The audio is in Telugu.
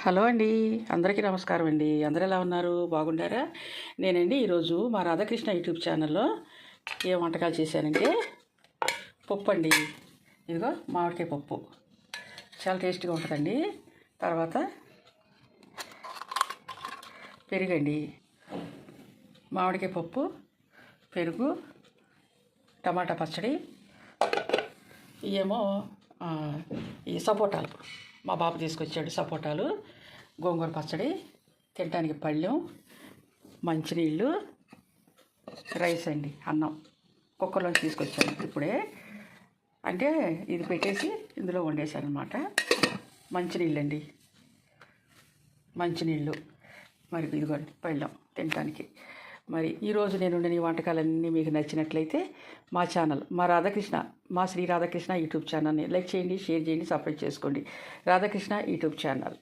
హలో అండి. అందరికీ నమస్కారం అండి. అందరూ ఎలా ఉన్నారు? బాగుండారా? నేనండి ఈరోజు మా రాధాకృష్ణ యూట్యూబ్ ఛానల్లో ఏ వంటకాలు చేశానంటే పప్పు అండి. ఇదిగో మామిడికాయ పప్పు చాలా టేస్ట్గా ఉంటుందండి. తర్వాత పెరుగండి, మామిడికాయ పప్పు, పెరుగు, టమాటా పచ్చడి, ఇవేమో ఈ సపోటాలు మా బాబు తీసుకొచ్చాడు. సపోటాలు, గోంగూర పచ్చడి, తినడానికి పళ్ళెం, మంచినీళ్ళు, రైస్ అండి, అన్నం కుక్కర్లోంచి తీసుకొచ్చాను ఇప్పుడే. అంటే ఇది పెట్టేసి ఇందులో వండేశాను అనమాట. మంచినీళ్ళు అండి, మంచినీళ్ళు, మరి ఇదిగోండి పళ్ళెం తినడానికి. మరి ఈరోజు నేను వండిన ఈ వంటకాలన్నీ మీకు నచ్చినట్లయితే మా ఛానల్ మా శ్రీ రాధాకృష్ణ యూట్యూబ్ ఛానల్ని లైక్ చేయండి, షేర్ చేయండి, సబ్స్క్రైబ్ చేసుకోండి. Radhakrishna YouTube channel.